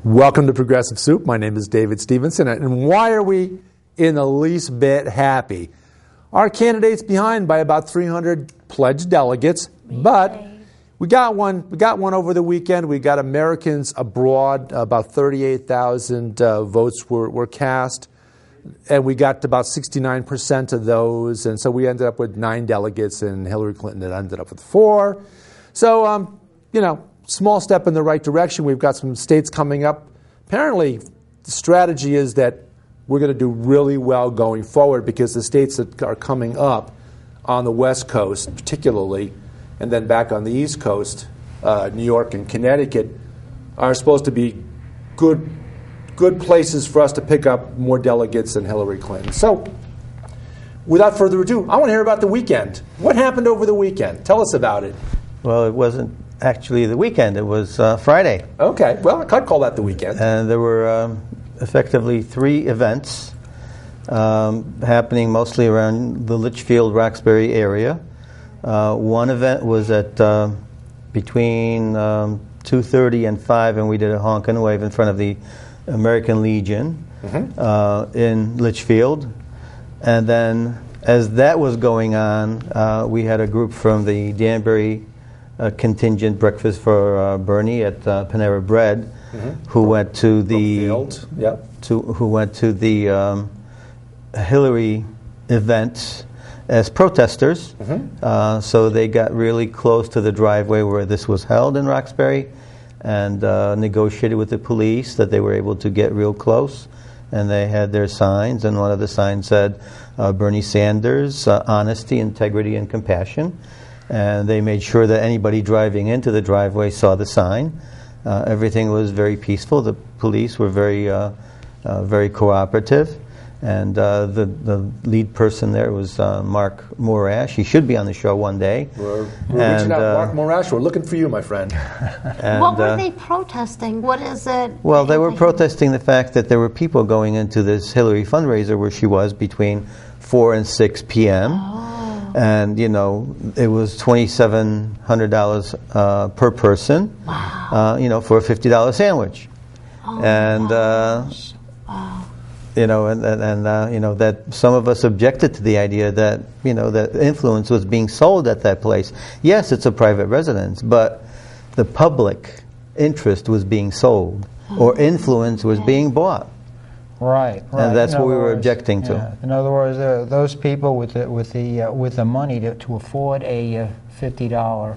Welcome to Progressive Soup. My name is David Stevenson. And why are we in the least bit happy? Our candidate's behind by about 300 pledged delegates, but we got one over the weekend. We got Americans abroad. About 38,000 votes were cast, and we got about 69% of those. And so we ended up with 9 delegates, and Hillary Clinton had ended up with 4. So, small step in the right direction. We've got some states coming up. Apparently, the strategy is that we're going to do really well going forward because the states that are coming up on the West Coast, particularly, and then back on the East Coast, New York and Connecticut, are supposed to be good places for us to pick up more delegates than Hillary Clinton. So, without further ado, I want to hear about the weekend. What happened over the weekend? Tell us about it. Well, it wasn't actually the weekend. It was Friday. Okay. Well, I could call that the weekend. And there were effectively 3 events happening mostly around the Litchfield, Roxbury area. One event was at between 2:30 and 5, and we did a honk and wave in front of the American Legion in Litchfield. And then as that was going on, we had a group from the Danbury contingent breakfast for Bernie at Panera Bread, who went to the Hillary event as protesters. So they got really close to the driveway where this was held in Roxbury, and negotiated with the police that they were able to get real close. And they had their signs, and one of the signs said, Bernie Sanders, honesty, integrity, and compassion. And they made sure that anybody driving into the driveway saw the sign. Everything was very peaceful. The police were very cooperative. And the lead person there was Mark Morash. He should be on the show one day. We're reaching out, Mark Morash. We're looking for you, my friend. What were they protesting? What is it? Well, they were protesting the fact that there were people going into this Hillary fundraiser where she was between 4 and 6 p.m. Oh. And, it was $2,700 per person, wow. For a $50 sandwich. Oh, and, wow. That some of us objected to the idea that, that influence was being sold at that place. Yes, it's a private residence, but the public interest was being sold, or influence was being bought. Right. And that's what we were objecting to. Yeah. In other words, those people with the money to afford a $50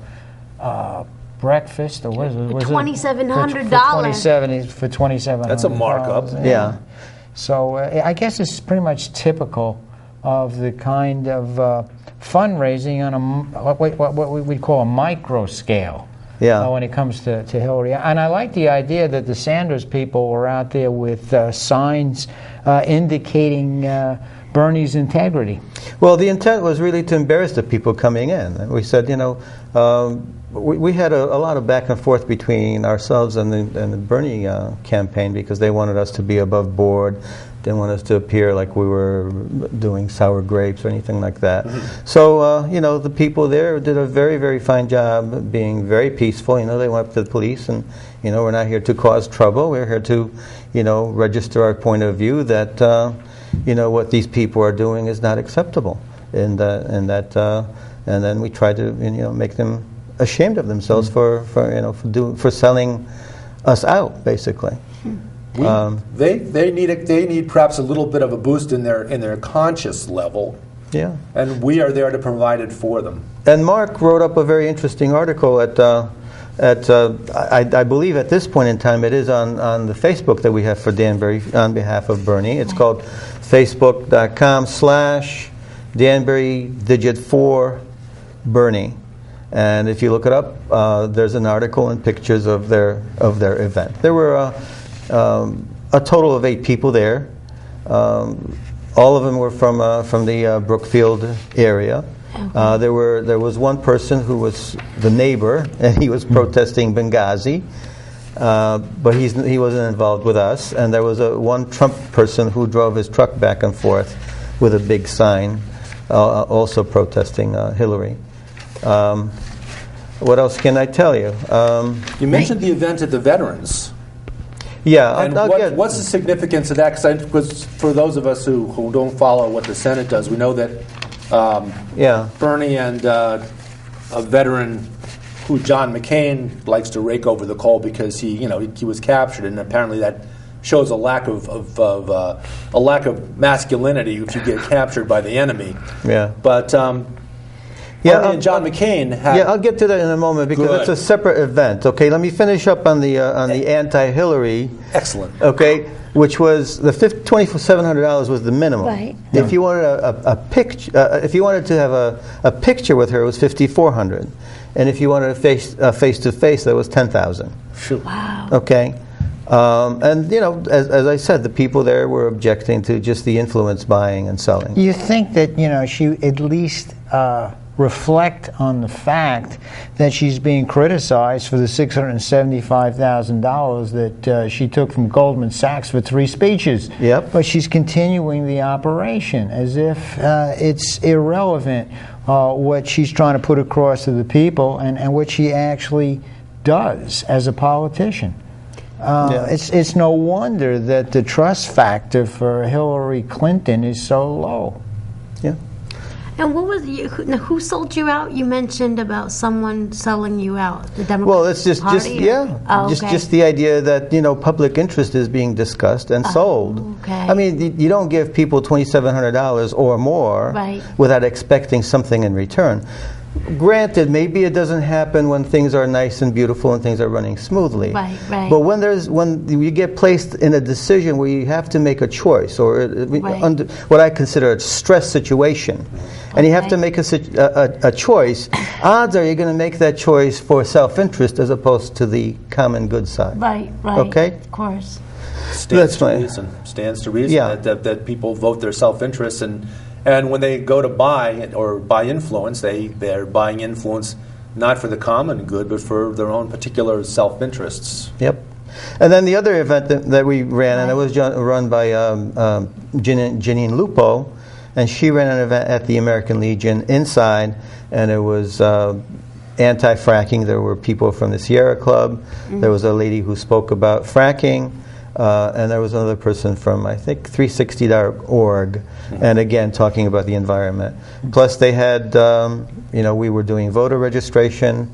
breakfast, or was it $2,700? For $2,700. That's a markup. Yeah. So I guess it's pretty much typical of the kind of fundraising on what we call a micro scale. Yeah. When it comes to Hillary. And I like the idea that the Sanders people were out there with signs indicating Bernie's integrity. Well, the intent was really to embarrass the people coming in. We said, we had a lot of back and forth between ourselves and the Bernie campaign, because they wanted us to be above board. They didn't want us to appear like we were doing sour grapes or anything like that. So, the people there did a very, very fine job being very peaceful. They went up to the police and, we're not here to cause trouble. We're here to, register our point of view that, what these people are doing is not acceptable. And then we tried to, make them ashamed of themselves for selling us out, basically. They need perhaps a little bit of a boost in their conscious level. Yeah. And we are there to provide it for them. And Mark wrote up a very interesting article I believe at this point in time it is on the Facebook that we have for Danbury on behalf of Bernie. It's called facebook.com/Danbury4Bernie. And if you look it up, there's an article and pictures of their event. There were a total of 8 people there. All of them were from the Brookfield area. There was one person who was the neighbor, and he was protesting Benghazi, but he wasn't involved with us. And there was one Trump person who drove his truck back and forth with a big sign, also protesting Hillary. What else can I tell you? You mentioned the event at the Veterans. Yeah, And what's the significance of that? Because for those of us who don't follow what the Senate does, we know that Bernie and a veteran who John McCain likes to rake over the coal because he was captured, and apparently that shows a lack of masculinity if you get captured by the enemy. Yeah, but. And John McCain had... Yeah, I'll get to that in a moment because it's a separate event. Okay, let me finish up on the anti-Hillary. Excellent. Okay, which was the $2,700 was the minimum. Right. If you wanted a picture, if you wanted to have a picture with her, it was $5,400, and if you wanted a face to face, that was $10,000. Wow. Okay. And as I said, the people there were objecting to just the influence buying and selling. You think that she at least reflect on the fact that she's being criticized for the $675,000 that she took from Goldman Sachs for 3 speeches. Yep. But she's continuing the operation as if it's irrelevant what she's trying to put across to the people and what she actually does as a politician. It's no wonder that the trust factor for Hillary Clinton is so low. Yeah. And what was who sold you out? You mentioned about someone selling you out. The Democratic Well, it's just the idea that public interest is being discussed and sold. Okay. I mean, you don't give people $2,700 or more without expecting something in return. Granted, maybe it doesn't happen when things are nice and beautiful and things are running smoothly. Right. But when you get placed in a decision where you have to make a choice, or under what I consider a stress situation, and you have to make a choice, odds are you're going to make that choice for self-interest as opposed to the common good side. Right. Okay? Of course. Stands to reason that people vote their self-interest, and when they go to buy influence, they're buying influence not for the common good, but for their own particular self-interests. Yep. And then the other event that we ran, and it was run by Janine Lupo, and she ran an event at the American Legion inside, and it was anti-fracking. There were people from the Sierra Club. Mm-hmm. There was a lady who spoke about fracking. And there was another person from, I think, 360.org, and again, talking about the environment. Plus, they had, we were doing voter registration,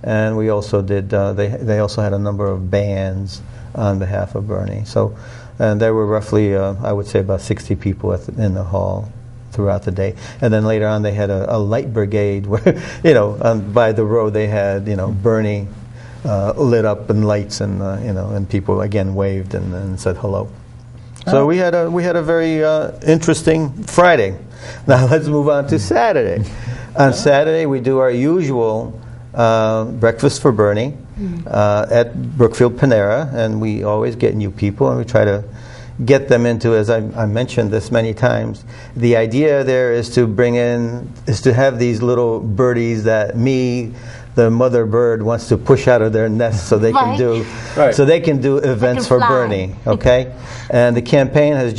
and we also did, they also had a number of bans on behalf of Bernie. So, and there were roughly, I would say, about 60 people in the hall throughout the day. And then later on, they had a light brigade where, by the road, they had, Bernie lit up in lights, and and people again waved and said hello. So we had a very interesting Friday. Now let's move on to Saturday. On Saturday we do our usual breakfast for Bernie at Brookfield Panera, and we always get new people, and we try to get them into, as I mentioned this many times, the idea there is to have these little birdies that the mother bird wants to push out of their nest so they can do events for Bernie. Okay, and the campaign has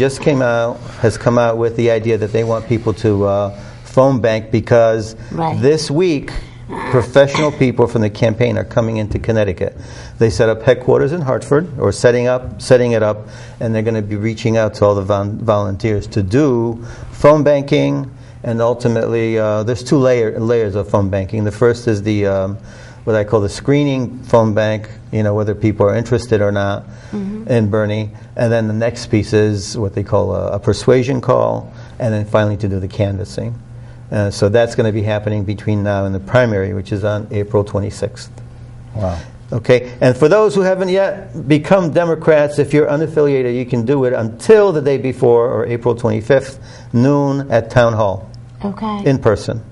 come out with the idea that they want people to phone bank because this week professional people from the campaign are coming into Connecticut. They set up headquarters in Hartford, or setting it up, and they're going to be reaching out to all the volunteers to do phone banking. And ultimately, there's 2 layers of phone banking. The first is the what I call the screening phone bank, whether people are interested or not in Bernie. And then the next piece is what they call a persuasion call, and then finally to do the canvassing. So that's going to be happening between now and the primary, which is on April 26th. Wow. Okay, and for those who haven't yet become Democrats, if you're unaffiliated, you can do it until the day before, or April 25th, noon at Town Hall. Okay. In person.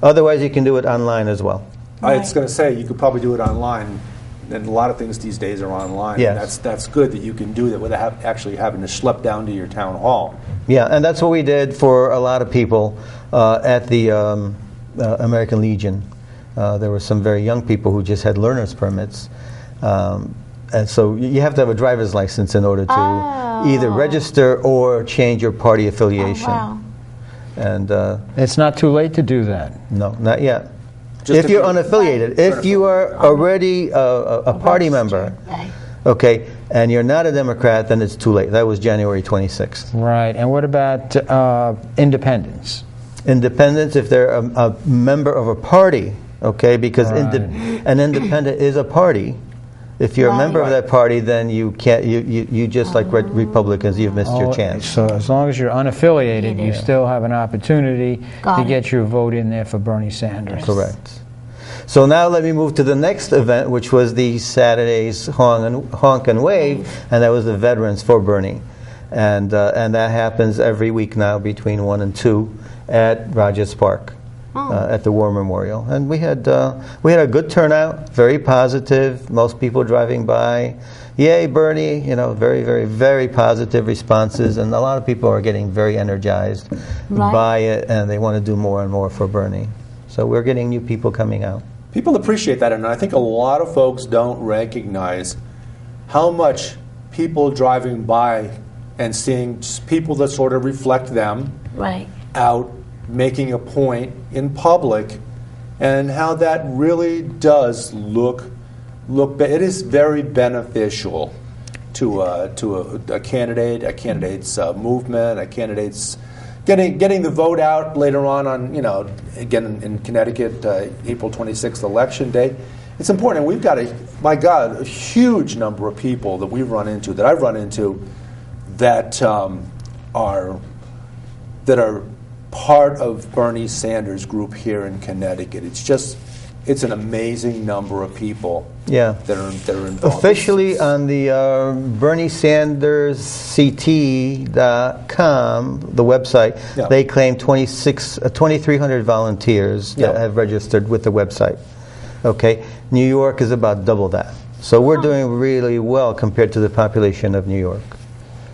Otherwise, you can do it online as well. I was going to say, you could probably do it online, and a lot of things these days are online. Yes. That's good that you can do that without actually having to schlep down to your town hall. Yeah, and that's what we did for a lot of people at the American Legion. There were some very young people who just had learner's permits. And so you have to have a driver's license in order to either register or change your party affiliation. Oh, wow. And it's not too late to do that. No, not yet. If you're unaffiliated, if you are already a party member, Okay, and you're not a Democrat, then it's too late. That was January 26th. Right. And what about independents? Independents, if they're a member of a party, okay, because an independent is a party. If you're a member of that party, then you can't. You just like Republicans, you've missed your chance. So as long as you're unaffiliated, you still have an opportunity to get your vote in there for Bernie Sanders. Correct. So now let me move to the next event, which was the Saturday's Honk and Wave, and that was the Veterans for Bernie, and that happens every week now between 1 and 2 at Rogers Park. At the War Memorial, and we had a good turnout, very positive. Most people driving by, yay Bernie! You know, very, very, very positive responses, and a lot of people are getting very energized by it, and they want to do more and more for Bernie. So we're getting new people coming out. People appreciate that, and I think a lot of folks don't recognize how much people driving by and seeing people that sort of reflect them out making a point in public, and how that really does look. It is very beneficial to a candidate's movement, a candidate's getting the vote out later on again in Connecticut, April 26th election day. It's important. And we've got a huge number of people that I've run into that are part of Bernie Sanders' group here in Connecticut. It's an amazing number of people that are involved. Officially on the BernieSandersCT.com, the website, they claim 2,300 volunteers that have registered with the website. Okay, New York is about double that. So we're doing really well compared to the population of New York.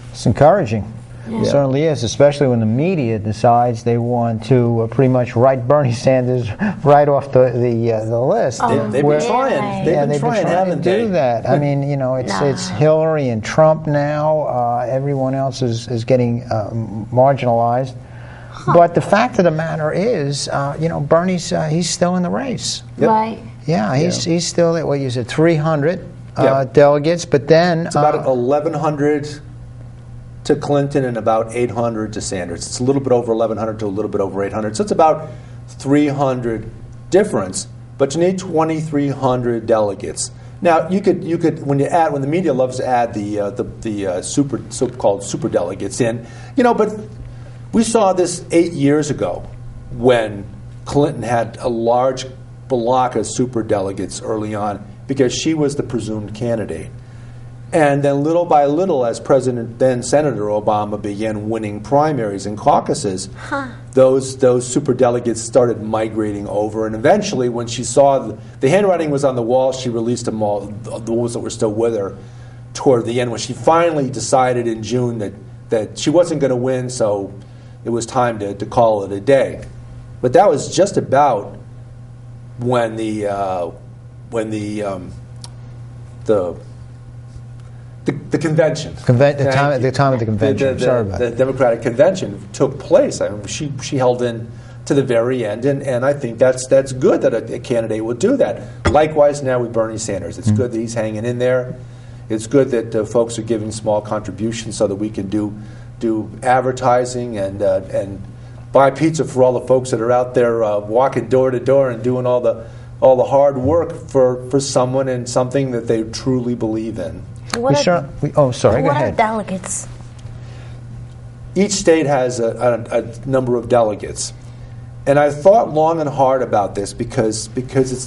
It's encouraging. It certainly is, especially when the media decides they want to pretty much write Bernie Sanders right off the list. They've been trying. They've been trying to do that. I mean, it's Hillary and Trump now. Everyone else is getting marginalized. But the fact of the matter is, Bernie's he's still in the race. Right. Yeah, he's still at, what you said, 300 delegates, but then it's about 1,100 to Clinton and about 800 to Sanders. It's a little bit over 1,100 to a little bit over 800. So it's about 300 difference, but you need 2,300 delegates. Now you could when the media loves to add the so-called super delegates in, but we saw this 8 years ago when Clinton had a large block of super delegates early on because she was the presumed candidate. And then little by little, as then Senator Obama began winning primaries and caucuses, those superdelegates started migrating over. And eventually, when she saw the handwriting was on the wall, she released them all, those that were still with her, toward the end, when she finally decided in June that she wasn't going to win, so it was time to call it a day. But that was just about when the convention. The time of the convention. The Democratic convention took place. I mean, she held in to the very end, and I think that's good that a candidate would do that. Likewise, now with Bernie Sanders, it's good that he's hanging in there. It's good that folks are giving small contributions so that we can do advertising and buy pizza for all the folks that are out there walking door to door and doing all the hard work for someone and something that they truly believe in. Go ahead. What are delegates? Each state has a number of delegates. And I thought long and hard about this because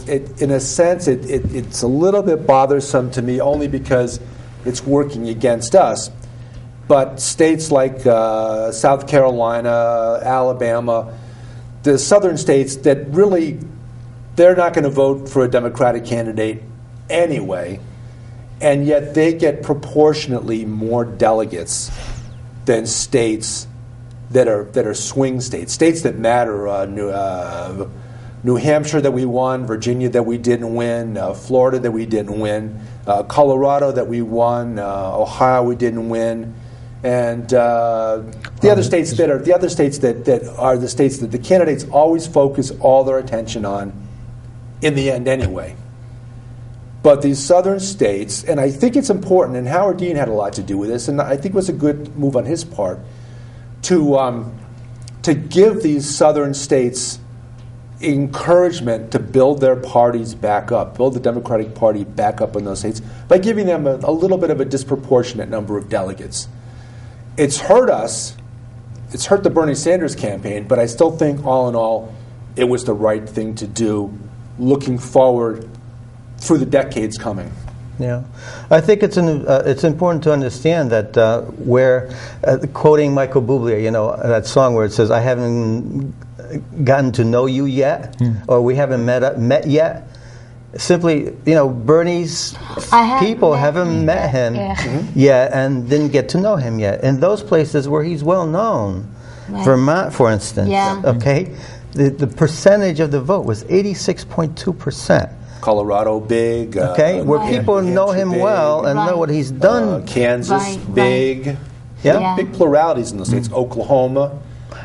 in a sense it's a little bit bothersome to me only because it's working against us. But states like South Carolina, Alabama, the southern states that really, they're not going to vote for a Democratic candidate anyway, and yet they get proportionately more delegates than states that are swing states that matter. New Hampshire that we won, Virginia that we didn't win, Florida that we didn't win, Colorado that we won, Ohio we didn't win, and the other states that are the states that the candidates always focus all their attention on in the end anyway. But these southern states, and I think it's important, and Howard Dean had a lot to do with this, and I think it was a good move on his part, to give these southern states encouragement to build their parties back up, build the Democratic Party back up in those states, by giving them a little bit of a disproportionate number of delegates. It's hurt us. It's hurt the Bernie Sanders campaign, but I still think, all in all, it was the right thing to do, looking forward through the decades coming. Yeah, I think it's important to understand that quoting Michael Bublé, that song where it says, "I haven't gotten to know you yet," or "We haven't met yet." Simply, Bernie's people haven't met him yet and didn't get to know him yet. In those places where he's well known, Vermont, for instance, okay, the percentage of the vote was 86.2%. Colorado big. Okay, where people know him well and know what he's done. Kansas big. Yeah, big pluralities in the states. Oklahoma.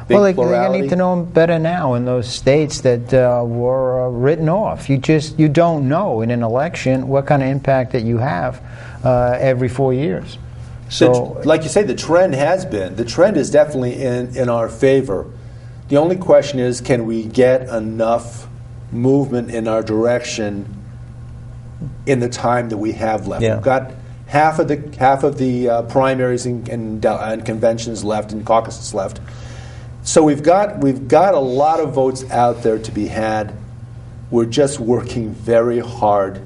Well, they need to know him better now in those states that were written off. You don't know in an election what kind of impact that you have every 4 years. So, like you say, the trend is definitely in our favor. The only question is, can we get enough movement in our direction in the time that we have left? We've got half of the primaries and conventions left and caucuses left. So we've got a lot of votes out there to be had. We're just working very hard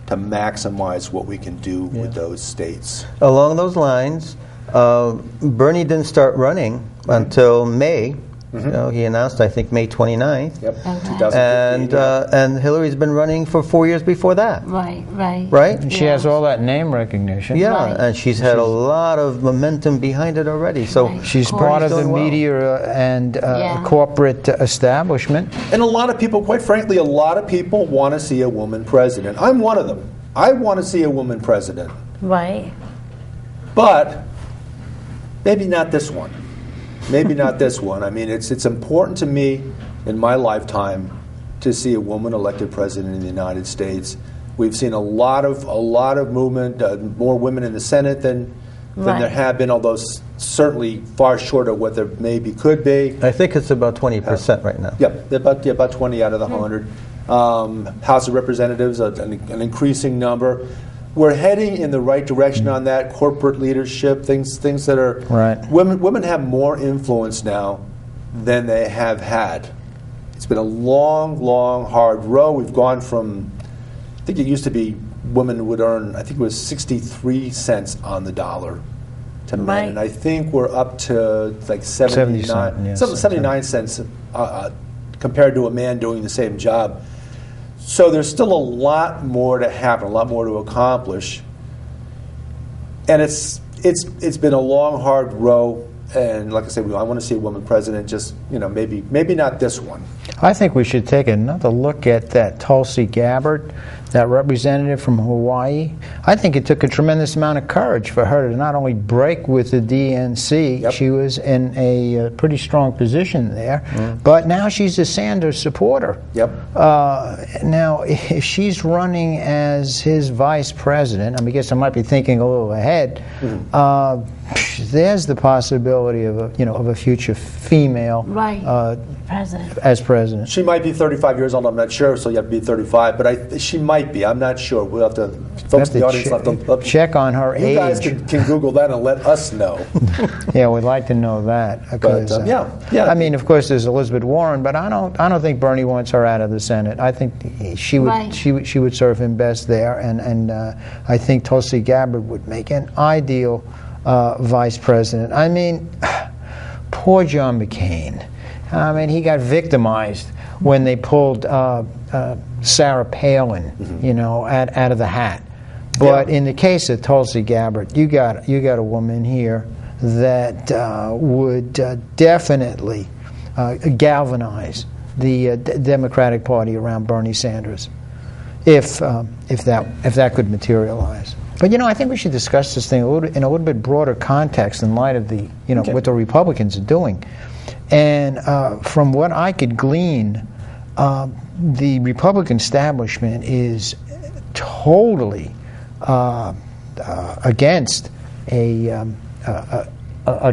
to maximize what we can do with those states. Along those lines, Bernie didn't start running until May. He announced, I think, May 29th. Yep, 2015. And Hillary's been running for 4 years before that. Right? And she has all that name recognition. Yeah, and she's had a lot of momentum behind it already. So she's part of the media and corporate establishment. And a lot of people, quite frankly, want to see a woman president. I'm one of them. I want to see a woman president. Right. But maybe not this one. Maybe not this one. I mean, it's important to me in my lifetime to see a woman elected president in the United States. We've seen a lot of movement, more women in the Senate than there have been, although certainly far short of what there maybe could be. I think it's about 20% right now. Yep, about 20 out of the 100. House of Representatives, an increasing number. We're heading in the right direction on that. Corporate leadership, things that are women have more influence now than they have had. It's been a long, hard road. We've gone from, I think it used to be women would earn, I think it was 63 cents on the dollar to men, and I think we're up to like 79 cents compared to a man doing the same job. So there's still a lot more to happen, a lot more to accomplish, and it's been a long, hard row. And like I said, I want to see a woman president. Just maybe not this one. I think we should take another look at that Tulsi Gabbard, that representative from Hawaii. I think it took a tremendous amount of courage for her to not only break with the DNC, she was in a pretty strong position there, but now she's a Sanders supporter. Now, if she's running as his vice president, I guess I might be thinking a little ahead, there's the possibility of a future female president. As president. She might be 35 years old. I'm not sure, so you have to be 35. But she might be. I'm not sure. We'll have to. Folks in the audience have to check on her age. You guys can Google that and let us know. Yeah, we'd like to know that. Because, I mean, of course, there's Elizabeth Warren, but I don't think Bernie wants her out of the Senate. I think she would serve him best there, and I think Tulsi Gabbard would make an ideal vice president. I mean, poor John McCain. I mean, he got victimized when they pulled Sarah Palin, out of the hat. But in the case of Tulsi Gabbard, you got a woman here that would definitely galvanize the Democratic Party around Bernie Sanders, if that could materialize. But I think we should discuss this thing in a little bit broader context in light of the what the Republicans are doing. And from what I could glean, the Republican establishment is totally against a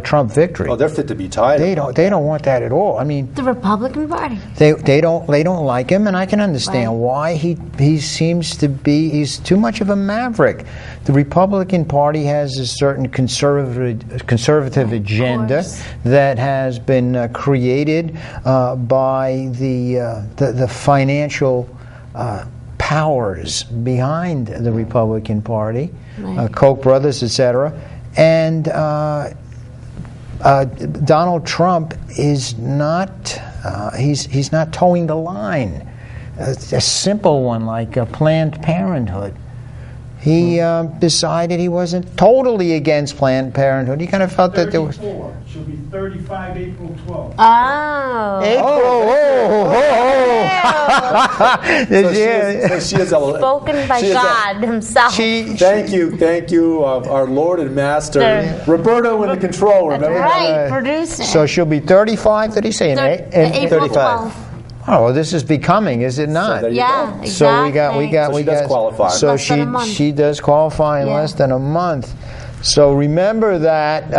Trump victory. Oh, they're fit to be tied. They don't want that at all. I mean, The Republican Party. they don't like him, and I can understand why. He seems to be, he's too much of a maverick. The Republican Party has a certain conservative agenda that has been created by the financial powers behind the Republican Party, Koch brothers, etc. And Donald Trump is not, he's not towing the line. A simple one like Planned Parenthood. He decided he wasn't totally against Planned Parenthood. He kind of felt that there was... She'll be 35 April 12th. Oh. She is Spoken by God himself. Thank you, our Lord and Master, Roberto in the control room. Right, producer. So she'll be 35, did he say? April 12th. Oh, well, this is becoming, is it not? Yeah, exactly. So we got. So she does qualify. So Less than a month. she does qualify in less than a month. So remember that,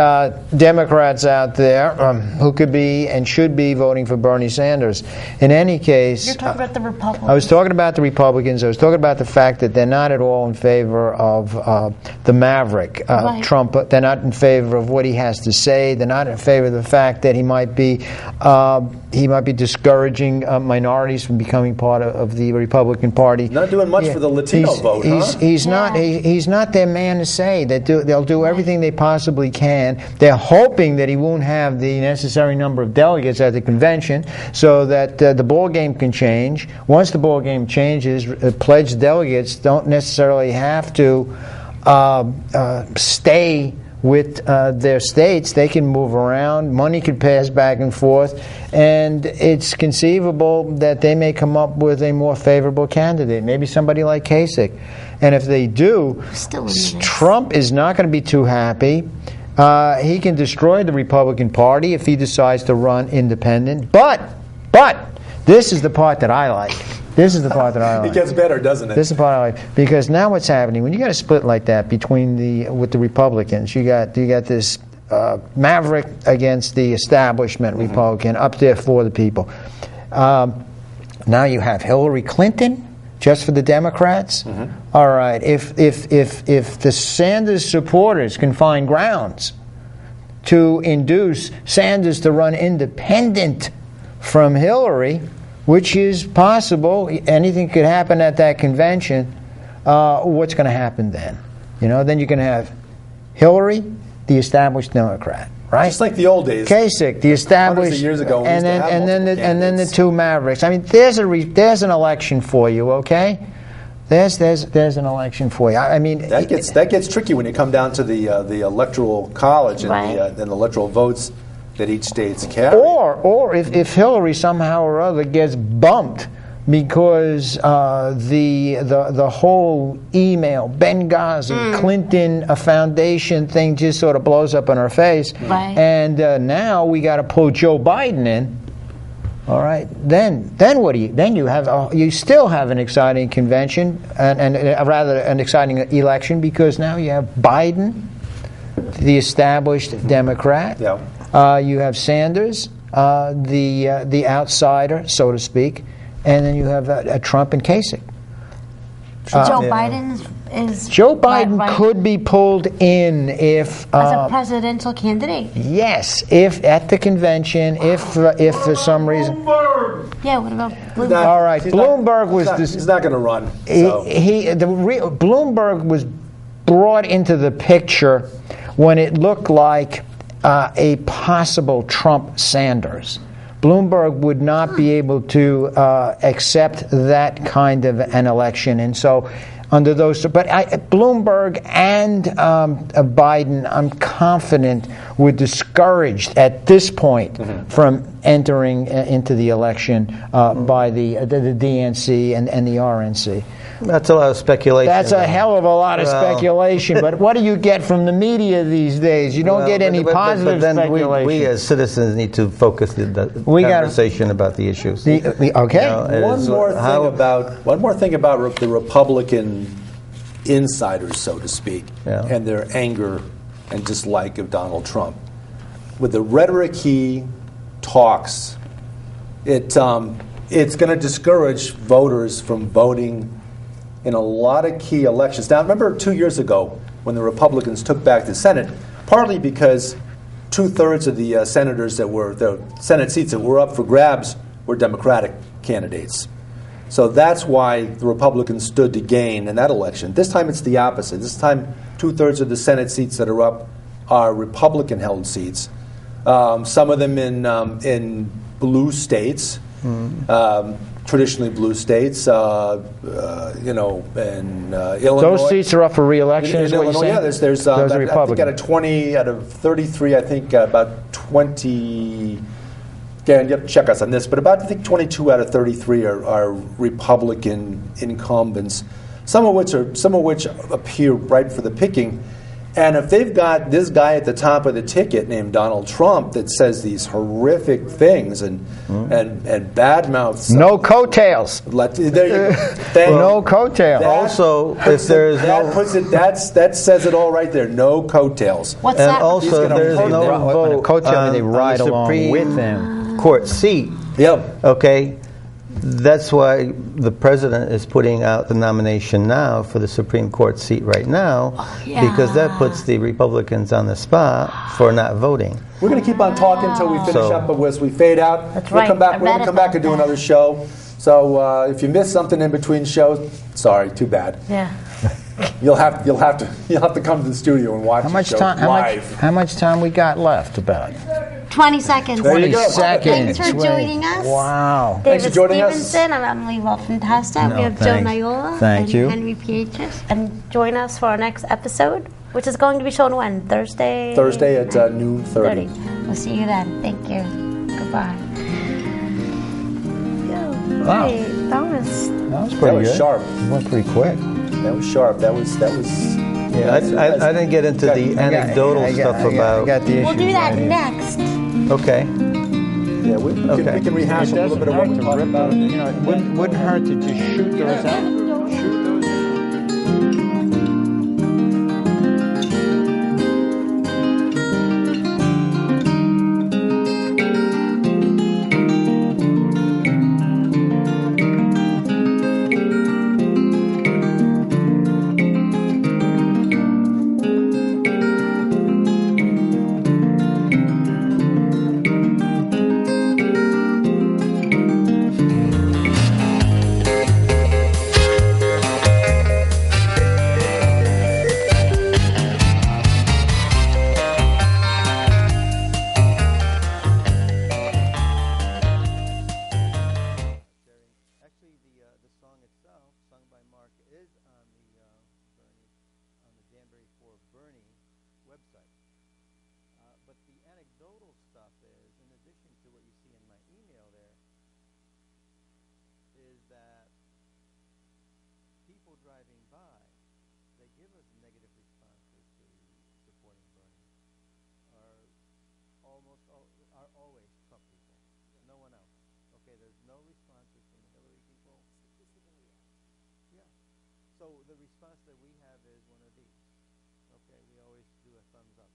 Democrats out there who could be and should be voting for Bernie Sanders. In any case, You're talking about the Republicans. I was talking about the Republicans. I was talking about the fact that they're not at all in favor of the maverick, Trump. They're not in favor of what he has to say. They're not in favor of the fact that he might be discouraging minorities from becoming part of the Republican Party. Not doing much for the Latino vote, He's not their man to say. They'll do everything they possibly can. They're hoping that he won't have the necessary number of delegates at the convention so that the ball game can change. Once the ball game changes, pledged delegates don't necessarily have to stay with their states. They can move around. Money can pass back and forth. And it's conceivable that they may come up with a more favorable candidate, maybe somebody like Kasich. And if they do, Trump is not going to be too happy. He can destroy the Republican Party if he decides to run independent. But this is the part that I like. It gets better, doesn't it? This is the part I like, because now what's happening when you got a split like that with the Republicans, you got this maverick against the establishment Republican up there for the people. Now you have Hillary Clinton just for the Democrats. All right, if the Sanders supporters can find grounds to induce Sanders to run independent from Hillary, which is possible, anything could happen at that convention, what's going to happen then? Then you're going to have Hillary, the established Democrat, right? Just like the old days. Kasich, the established, hundreds of years ago, and then the two mavericks. I mean, there's an election for you, okay? There's an election for you. I mean, that gets tricky when you come down to the electoral college and the electoral votes that each state's carry. Or if Hillary somehow or other gets bumped because the whole email, Benghazi, Clinton Foundation thing just sort of blows up in her face, and now we got to pull Joe Biden in. All right, then what do you? Then you still have an exciting convention and rather an exciting election, because now you have Biden, the established Democrat. Yeah. You have Sanders, the outsider, so to speak, and then you have Trump and Kasich. Joe Biden is... Joe Biden could be pulled in if... as a presidential candidate? Yes, if at the convention, if for some reason... Bloomberg! Yeah, what about Bloomberg? All right, Bloomberg was... He's not going to run. So. Bloomberg was brought into the picture when it looked like a possible Trump-Sanders. Bloomberg would not be able to accept that kind of an election, and so under those. But Bloomberg and Biden, I'm confident, were discouraged at this point from entering into the election by the DNC and the RNC. That's a lot of speculation. That's a hell of a lot of speculation. But what do you get from the media these days? You don't get any positive speculation. We as citizens need to focus the conversation about the issues. Okay. One more thing about the Republican insiders, so to speak, and their anger and dislike of Donald Trump. With the rhetoric he talks, it's going to discourage voters from voting in a lot of key elections. Now, remember 2 years ago when the Republicans took back the Senate, partly because 2/3 of the the Senate seats that were up for grabs were Democratic candidates. So that's why the Republicans stood to gain in that election. This time it's the opposite. This time 2/3 of the Senate seats that are up are Republican-held seats. Some of them in blue states. Traditionally blue states, in Illinois. Those seats are up for re-election, is what you're saying? Yeah, there's those are Republican. I think out of 20, out of 33, I think about 20, again, you have to check us on this, but about, I think 22 out of 33 are Republican incumbents, some of which appear ripe for the picking. And if they've got this guy at the top of the ticket named Donald Trump that says these horrific things and badmouths, no coattails. There you go. No coattails. Also, if there's that says it all right there. No coattails. What's and that? also there's no vote coattail, they ride on the along Supreme with them. Court seat. Yep. Okay. That's why the president is putting out the nomination now for the Supreme Court seat right now, because that puts the Republicans on the spot for not voting. We're going to keep on talking until we finish up, but as we fade out, That's we'll right. come back. I We're going read to come back and do about that. another show. So if you missed something in between shows, sorry, too bad. Yeah. You'll have to come to the studio and watch the show live. How much time we got left? About 20 seconds. There you go. 20 seconds. Thanks for joining us. Wow. Thanks for David joining us. Stevenson, I'm Emily Volpintesta. We have Joe thanks. Niola Thank and you. Henry Pietras. And join us for our next episode, which is going to be shown when? Thursday? Thursday at noon 30. We'll see you then. Thank you. Goodbye. Wow. Hey, that was pretty That was good. sharp. It went pretty quick. That was sharp. That was. Yeah, I didn't get into the anecdotal stuff about. I got the We'll issues do that right here. next. Okay. Yeah, we can rehash a little bit of what we talked about. You know, it wouldn't hurt to just shoot those out. Shoot those out. So the response that we have is one of these. Okay, we always do a thumbs up.